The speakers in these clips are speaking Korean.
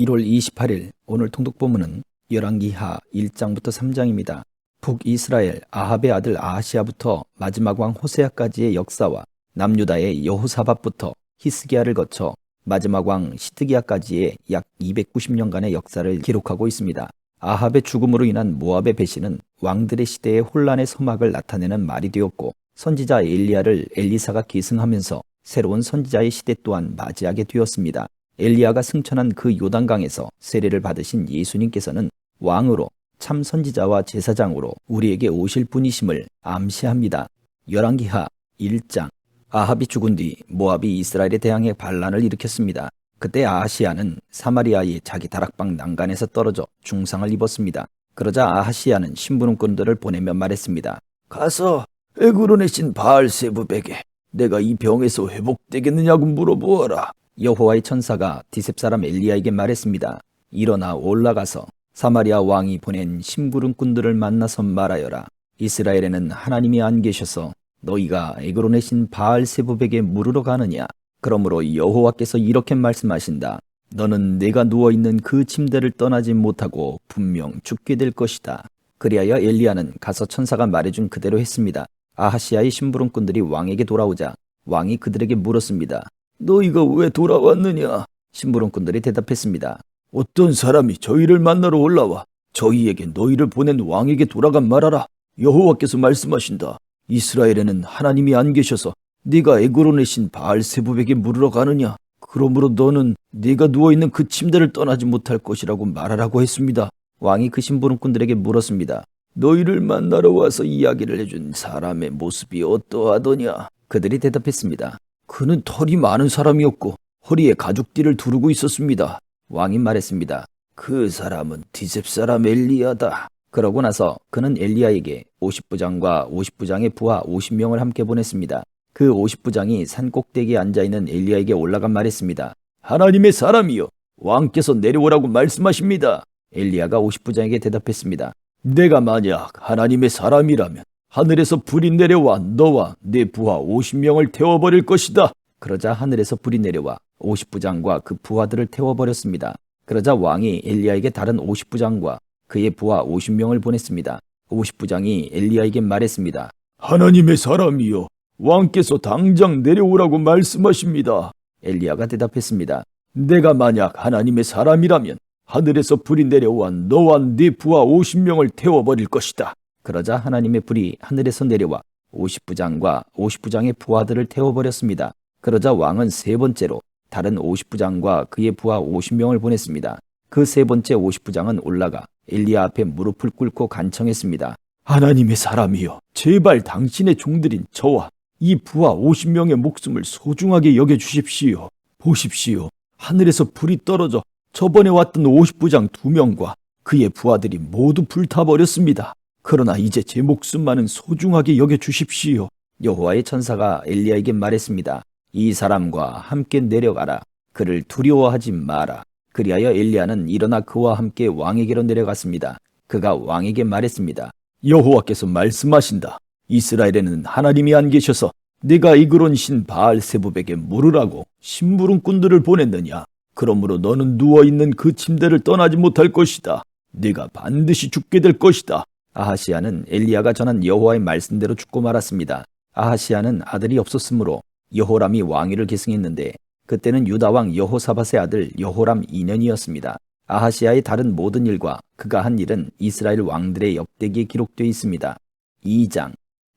1월 28일 오늘 통독본문은 열왕기하 1장부터 3장입니다. 북이스라엘 아합의 아들 아하시야부터 마지막 왕 호세아까지의 역사와 남유다의 여호사밧부터 히스기야를 거쳐 마지막 왕 시드기야까지의 약 290년간의 역사를 기록하고 있습니다. 아합의 죽음으로 인한 모압의 배신은 왕들의 시대의 혼란의 서막을 나타내는 말이 되었고, 선지자 엘리야를 엘리사가 계승하면서 새로운 선지자의 시대 또한 맞이하게 되었습니다. 엘리야가 승천한 그 요단강에서 세례를 받으신 예수님께서는 왕으로 참 선지자와 제사장으로 우리에게 오실 분이심을 암시합니다. 열왕기하 1장. 아합이 죽은 뒤 모압이 이스라엘에 대항해 반란을 일으켰습니다. 그때 아하시야는 사마리아의 자기 다락방 난간에서 떨어져 중상을 입었습니다. 그러자 아하시야는 심부름꾼들을 보내며 말했습니다. 가서 에그론의 신 바알세부백에 내가 이 병에서 회복되겠느냐고 물어보아라. 여호와의 천사가 디셉 사람 엘리야에게 말했습니다. 일어나 올라가서 사마리아 왕이 보낸 심부름꾼들을 만나서 말하여라. 이스라엘에는 하나님이 안 계셔서 너희가 에그론의 신 바알세부백에 물으러 가느냐. 그러므로 여호와께서 이렇게 말씀하신다. 너는 내가 누워있는 그 침대를 떠나지 못하고 분명 죽게 될 것이다. 그리하여 엘리야는 가서 천사가 말해준 그대로 했습니다. 아하시야의 심부름꾼들이 왕에게 돌아오자 왕이 그들에게 물었습니다. 너희가 왜 돌아왔느냐? 심부름꾼들이 대답했습니다. 어떤 사람이 저희를 만나러 올라와 저희에게 너희를 보낸 왕에게 돌아가 말하라. 여호와께서 말씀하신다. 이스라엘에는 하나님이 안 계셔서 네가 에그론의 신 바알세부백에 물으러 가느냐? 그러므로 너는 네가 누워있는 그 침대를 떠나지 못할 것이라고 말하라고 했습니다. 왕이 그 심부름꾼들에게 물었습니다. 너희를 만나러 와서 이야기를 해준 사람의 모습이 어떠하더냐? 그들이 대답했습니다. 그는 털이 많은 사람이었고 허리에 가죽띠를 두르고 있었습니다. 왕이 말했습니다. 그 사람은 디셉 사람 엘리야다. 그러고 나서 그는 엘리야에게 50부장과 50부장의 부하 50명을 함께 보냈습니다. 그 50부장이 산 꼭대기에 앉아있는 엘리야에게 올라가 말했습니다. 하나님의 사람이여, 왕께서 내려오라고 말씀하십니다. 엘리야가 50부장에게 대답했습니다. 내가 만약 하나님의 사람이라면 하늘에서 불이 내려와 너와 네 부하 50명을 태워버릴 것이다. 그러자 하늘에서 불이 내려와 50부장과 그 부하들을 태워버렸습니다. 그러자 왕이 엘리야에게 다른 50부장과 그의 부하 50명을 보냈습니다. 50부장이 엘리야에게 말했습니다. 하나님의 사람이여, 왕께서 당장 내려오라고 말씀하십니다. 엘리야가 대답했습니다. 내가 만약 하나님의 사람이라면 하늘에서 불이 내려와 너와 네 부하 50명을 태워버릴 것이다. 그러자 하나님의 불이 하늘에서 내려와 50부장과 50부장의 부하들을 태워버렸습니다. 그러자 왕은 세 번째로 다른 50부장과 그의 부하 50명을 보냈습니다. 그 세 번째 50부장은 올라가 엘리야 앞에 무릎을 꿇고 간청했습니다. 하나님의 사람이여, 제발 당신의 종들인 저와 이 부하 50명의 목숨을 소중하게 여겨주십시오. 보십시오. 하늘에서 불이 떨어져 저번에 왔던 50부장 2명과 그의 부하들이 모두 불타버렸습니다. 그러나 이제 제 목숨만은 소중하게 여겨주십시오. 여호와의 천사가 엘리야에게 말했습니다. 이 사람과 함께 내려가라. 그를 두려워하지 마라. 그리하여 엘리야는 일어나 그와 함께 왕에게로 내려갔습니다. 그가 왕에게 말했습니다. 여호와께서 말씀하신다. 이스라엘에는 하나님이 안 계셔서 네가 에그론 신 바알세부백에 물으라고 심부름꾼들을 보냈느냐? 그러므로 너는 누워있는 그 침대를 떠나지 못할 것이다. 네가 반드시 죽게 될 것이다. 아하시야는 엘리야가 전한 여호와의 말씀대로 죽고 말았습니다. 아하시야는 아들이 없었으므로 여호람이 왕위를 계승했는데 그때는 유다왕 여호사밧의 아들 여호람 2년이었습니다. 아하시야의 다른 모든 일과 그가 한 일은 이스라엘 왕들의 역대기에 기록되어 있습니다. 2장.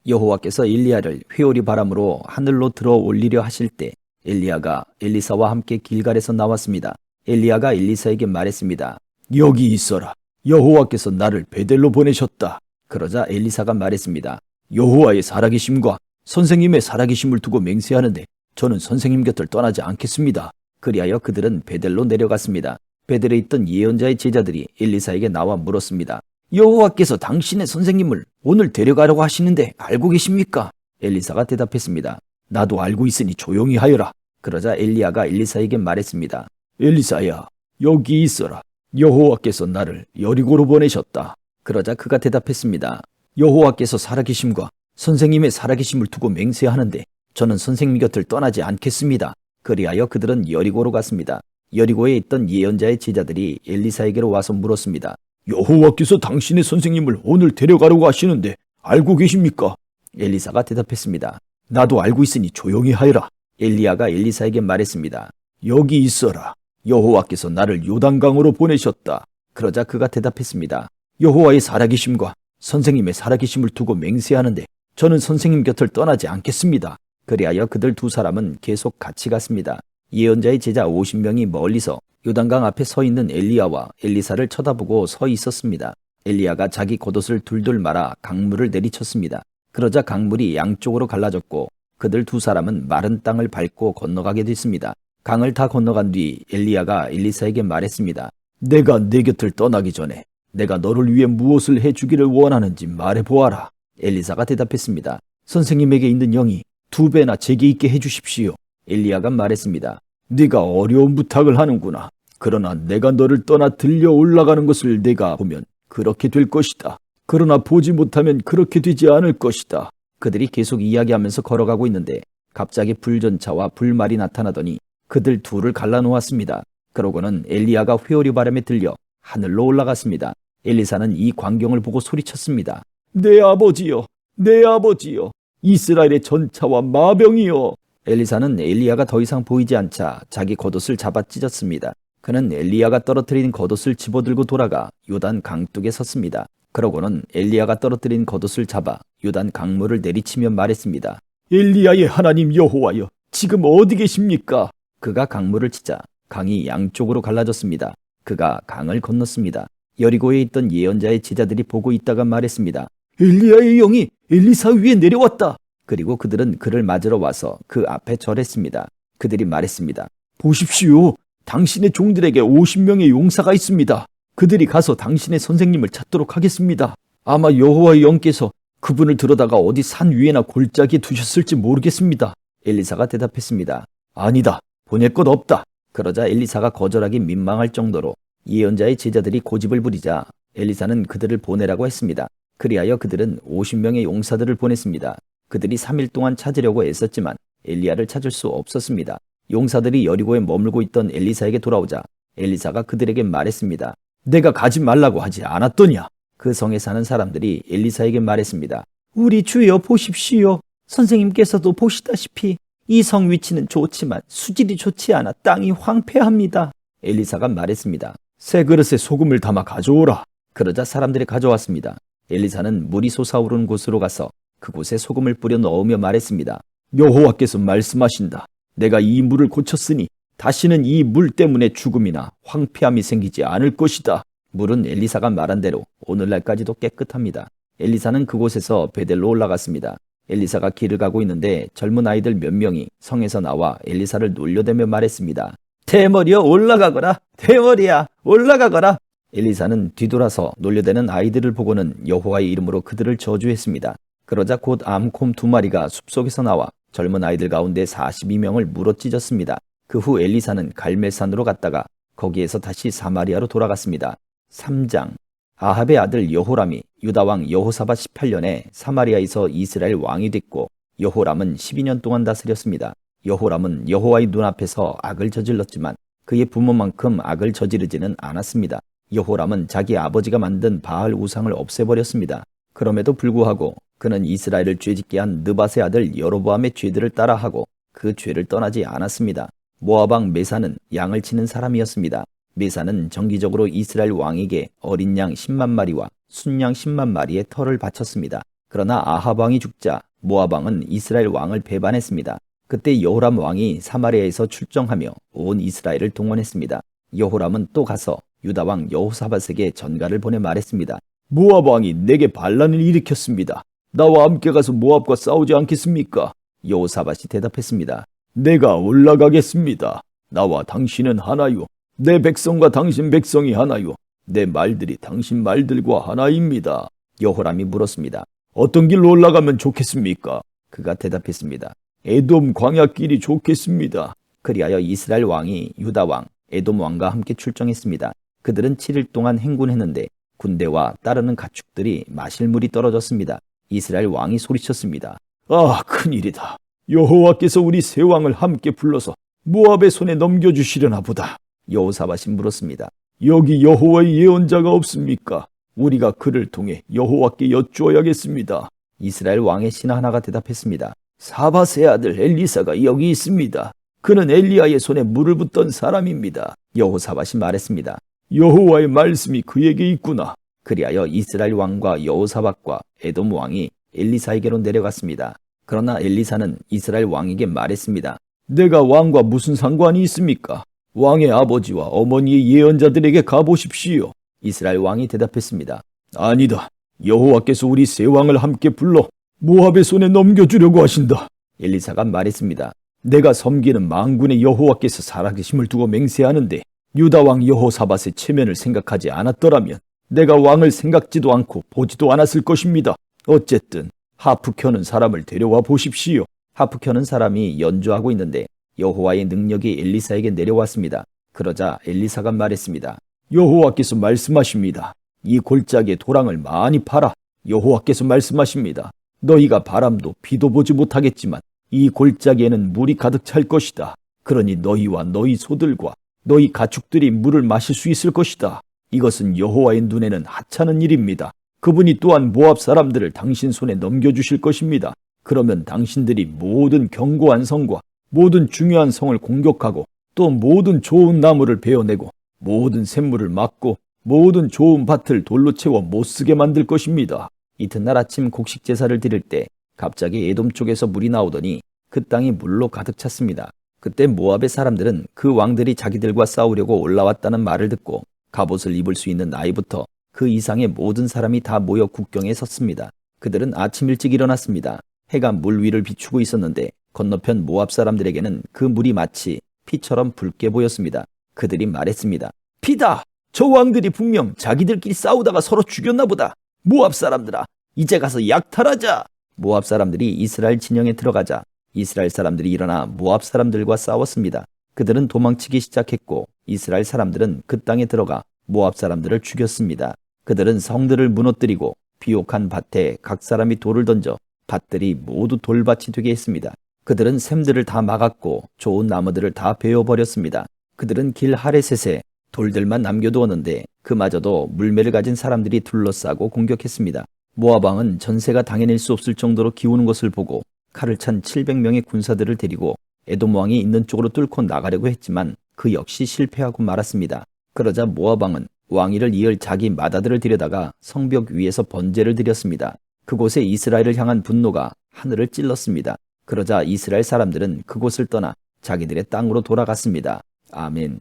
여호와께서 엘리야를 회오리 바람으로 하늘로 들어 올리려 하실 때 엘리야가 엘리사와 함께 길갈에서 나왔습니다. 엘리야가 엘리사에게 말했습니다. 여기 있어라. 여호와께서 나를 베델로 보내셨다. 그러자 엘리사가 말했습니다. 여호와의 살아계심과 선생님의 살아계심을 두고 맹세하는데 저는 선생님 곁을 떠나지 않겠습니다. 그리하여 그들은 베델로 내려갔습니다. 베델에 있던 예언자의 제자들이 엘리사에게 나와 물었습니다. 여호와께서 당신의 선생님을 오늘 데려가려고 하시는데 알고 계십니까? 엘리사가 대답했습니다. 나도 알고 있으니 조용히 하여라. 그러자 엘리야가 엘리사에게 말했습니다. 엘리사야, 여기 있어라. 여호와께서 나를 여리고로 보내셨다. 그러자 그가 대답했습니다. 여호와께서 살아계심과 선생님의 살아계심을 두고 맹세하는데 저는 선생님 곁을 떠나지 않겠습니다. 그리하여 그들은 여리고로 갔습니다. 여리고에 있던 예언자의 제자들이 엘리사에게로 와서 물었습니다. 여호와께서 당신의 선생님을 오늘 데려가려고 하시는데 알고 계십니까? 엘리사가 대답했습니다. 나도 알고 있으니 조용히 하여라. 엘리야가 엘리사에게 말했습니다. 여기 있어라. 여호와께서 나를 요단강으로 보내셨다. 그러자 그가 대답했습니다. 여호와의 살아계심과 선생님의 살아계심을 두고 맹세하는데 저는 선생님 곁을 떠나지 않겠습니다. 그리하여 그들 두 사람은 계속 같이 갔습니다. 예언자의 제자 50명이 멀리서 요단강 앞에 서 있는 엘리야와 엘리사를 쳐다보고 서 있었습니다. 엘리야가 자기 겉옷을 둘둘 말아 강물을 내리쳤습니다. 그러자 강물이 양쪽으로 갈라졌고 그들 두 사람은 마른 땅을 밟고 건너가게 됐습니다. 강을 다 건너간 뒤 엘리야가 엘리사에게 말했습니다. 내가 내 곁을 떠나기 전에 내가 너를 위해 무엇을 해주기를 원하는지 말해보아라. 엘리사가 대답했습니다. 선생님에게 있는 영이 2배나 제게 있게 해주십시오. 엘리야가 말했습니다. 네가 어려운 부탁을 하는구나. 그러나 내가 너를 떠나 들려 올라가는 것을 내가 보면 그렇게 될 것이다. 그러나 보지 못하면 그렇게 되지 않을 것이다. 그들이 계속 이야기하면서 걸어가고 있는데 갑자기 불전차와 불말이 나타나더니 그들 둘을 갈라놓았습니다. 그러고는 엘리야가 회오리 바람에 들려 하늘로 올라갔습니다. 엘리사는 이 광경을 보고 소리쳤습니다. 내 아버지여, 내 아버지여, 이스라엘의 전차와 마병이여. 엘리사는 엘리야가 더 이상 보이지 않자 자기 겉옷을 잡아 찢었습니다. 그는 엘리야가 떨어뜨린 겉옷을 집어들고 돌아가 요단 강둑에 섰습니다. 그러고는 엘리야가 떨어뜨린 겉옷을 잡아 요단 강물을 내리치며 말했습니다. 엘리야의 하나님 여호와여, 지금 어디 계십니까? 그가 강물을 치자 강이 양쪽으로 갈라졌습니다. 그가 강을 건넜습니다. 여리고에 있던 예언자의 제자들이 보고 있다가 말했습니다. 엘리야의 영이 엘리사 위에 내려왔다. 그리고 그들은 그를 맞으러 와서 그 앞에 절했습니다. 그들이 말했습니다. 보십시오. 당신의 종들에게 50명의 용사가 있습니다. 그들이 가서 당신의 선생님을 찾도록 하겠습니다. 아마 여호와의 영께서 그분을 들어다가 어디 산 위에나 골짜기에 두셨을지 모르겠습니다. 엘리사가 대답했습니다. 아니다. 보낼 것 없다. 그러자 엘리사가 거절하기 민망할 정도로 예언자의 제자들이 고집을 부리자 엘리사는 그들을 보내라고 했습니다. 그리하여 그들은 50명의 용사들을 보냈습니다. 그들이 3일 동안 찾으려고 애썼지만 엘리야를 찾을 수 없었습니다. 용사들이 여리고에 머물고 있던 엘리사에게 돌아오자 엘리사가 그들에게 말했습니다. 내가 가지 말라고 하지 않았더냐? 그 성에 사는 사람들이 엘리사에게 말했습니다. 우리 주여 보십시오. 선생님께서도 보시다시피 이 성 위치는 좋지만 수질이 좋지 않아 땅이 황폐합니다. 엘리사가 말했습니다. 새 그릇에 소금을 담아 가져오라. 그러자 사람들이 가져왔습니다. 엘리사는 물이 솟아오르는 곳으로 가서 그곳에 소금을 뿌려 넣으며 말했습니다. 여호와께서 말씀하신다. 내가 이 물을 고쳤으니 다시는 이 물 때문에 죽음이나 황폐함이 생기지 않을 것이다. 물은 엘리사가 말한 대로 오늘날까지도 깨끗합니다. 엘리사는 그곳에서 베델로 올라갔습니다. 엘리사가 길을 가고 있는데 젊은 아이들 몇 명이 성에서 나와 엘리사를 놀려대며 말했습니다. 대머리여 올라가거라. 대머리야 올라가거라. 엘리사는 뒤돌아서 놀려대는 아이들을 보고는 여호와의 이름으로 그들을 저주했습니다. 그러자 곧 암곰 2마리가 숲속에서 나와 젊은 아이들 가운데 42명을 물어 찢었습니다. 그 후 엘리사는 갈멜산으로 갔다가 거기에서 다시 사마리아로 돌아갔습니다. 3장. 아합의 아들 여호람이 유다왕 여호사밧 18년에 사마리아에서 이스라엘 왕이 됐고 여호람은 12년 동안 다스렸습니다. 여호람은 여호와의 눈앞에서 악을 저질렀지만 그의 부모만큼 악을 저지르지는 않았습니다. 여호람은 자기 아버지가 만든 바알 우상을 없애버렸습니다. 그럼에도 불구하고 그는 이스라엘을 죄짓게 한 느밧의 아들 여로보암의 죄들을 따라하고 그 죄를 떠나지 않았습니다. 모압왕 메사는 양을 치는 사람이었습니다. 메사는 정기적으로 이스라엘 왕에게 어린 양 10만 마리와 순양 10만 마리의 털을 바쳤습니다. 그러나 아합 왕이 죽자 모압 왕은 이스라엘 왕을 배반했습니다. 그때 여호람 왕이 사마리아에서 출정하며 온 이스라엘을 동원했습니다. 여호람은 또 가서 유다 왕 여호사밧에게 전가를 보내 말했습니다. 모압 왕이 내게 반란을 일으켰습니다. 나와 함께 가서 모압과 싸우지 않겠습니까? 여호사밧이 대답했습니다. 내가 올라가겠습니다. 나와 당신은 하나요. 내 백성과 당신 백성이 하나요. 내 말들이 당신 말들과 하나입니다. 여호람이 물었습니다. 어떤 길로 올라가면 좋겠습니까? 그가 대답했습니다. 에돔 광야길이 좋겠습니다. 그리하여 이스라엘 왕이 유다 왕, 에돔 왕과 함께 출정했습니다. 그들은 7일 동안 행군했는데 군대와 따르는 가축들이 마실 물이 떨어졌습니다. 이스라엘 왕이 소리쳤습니다. 아, 큰일이다. 여호와께서 우리 세 왕을 함께 불러서 모압의 손에 넘겨주시려나 보다. 여호사밧이 물었습니다. 여기 여호와의 예언자가 없습니까? 우리가 그를 통해 여호와께 여쭈어야겠습니다. 이스라엘 왕의 신하 하나가 대답했습니다. 사밧의 아들 엘리사가 여기 있습니다. 그는 엘리야의 손에 물을 붓던 사람입니다. 여호사밧이 말했습니다. 여호와의 말씀이 그에게 있구나. 그리하여 이스라엘 왕과 여호사밧과 에돔 왕이 엘리사에게로 내려갔습니다. 그러나 엘리사는 이스라엘 왕에게 말했습니다. 내가 왕과 무슨 상관이 있습니까? 왕의 아버지와 어머니의 예언자들에게 가보십시오. 이스라엘 왕이 대답했습니다. 아니다. 여호와께서 우리 세 왕을 함께 불러 모압의 손에 넘겨주려고 하신다. 엘리사가 말했습니다. 내가 섬기는 만군의 여호와께서 살아계심을 두고 맹세하는데 유다 왕 여호사밧의 체면을 생각하지 않았더라면 내가 왕을 생각지도 않고 보지도 않았을 것입니다. 어쨌든 하프 켜는 사람을 데려와 보십시오. 하프 켜는 사람이 연주하고 있는데 여호와의 능력이 엘리사에게 내려왔습니다. 그러자 엘리사가 말했습니다. 여호와께서 말씀하십니다. 이 골짜기에 도랑을 많이 팔아. 여호와께서 말씀하십니다. 너희가 바람도 비도 보지 못하겠지만 이 골짜기에는 물이 가득 찰 것이다. 그러니 너희와 너희 소들과 너희 가축들이 물을 마실 수 있을 것이다. 이것은 여호와의 눈에는 하찮은 일입니다. 그분이 또한 모압 사람들을 당신 손에 넘겨주실 것입니다. 그러면 당신들이 모든 견고한 성과 모든 중요한 성을 공격하고 또 모든 좋은 나무를 베어내고 모든 샘물을 막고 모든 좋은 밭을 돌로 채워 못쓰게 만들 것입니다. 이튿날 아침 곡식 제사를 드릴 때 갑자기 에돔 쪽에서 물이 나오더니 그 땅이 물로 가득 찼습니다. 그때 모압의 사람들은 그 왕들이 자기들과 싸우려고 올라왔다는 말을 듣고 갑옷을 입을 수 있는 나이부터 그 이상의 모든 사람이 다 모여 국경에 섰습니다. 그들은 아침 일찍 일어났습니다. 해가 물 위를 비추고 있었는데 건너편 모압 사람들에게는 그 물이 마치 피처럼 붉게 보였습니다. 그들이 말했습니다. 피다! 저 왕들이 분명 자기들끼리 싸우다가 서로 죽였나 보다. 모압 사람들아, 이제 가서 약탈하자! 모압 사람들이 이스라엘 진영에 들어가자 이스라엘 사람들이 일어나 모압 사람들과 싸웠습니다. 그들은 도망치기 시작했고 이스라엘 사람들은 그 땅에 들어가 모압 사람들을 죽였습니다. 그들은 성들을 무너뜨리고 비옥한 밭에 각 사람이 돌을 던져 밭들이 모두 돌밭이 되게 했습니다. 그들은 샘들을 다 막았고 좋은 나무들을 다 베어버렸습니다. 그들은 길 하레셋에 돌들만 남겨두었는데 그마저도 물매를 가진 사람들이 둘러싸고 공격했습니다. 모압 왕은 전세가 당해낼 수 없을 정도로 기우는 것을 보고 칼을 찬 700명의 군사들을 데리고 에돔 왕이 있는 쪽으로 뚫고 나가려고 했지만 그 역시 실패하고 말았습니다. 그러자 모압 왕은 왕위를 이을 자기 맏아들을 데려다가 성벽 위에서 번제를 드렸습니다. 그곳에 이스라엘을 향한 분노가 하늘을 찔렀습니다. 그러자 이스라엘 사람들은 그곳을 떠나 자기들의 땅으로 돌아갔습니다. 아멘.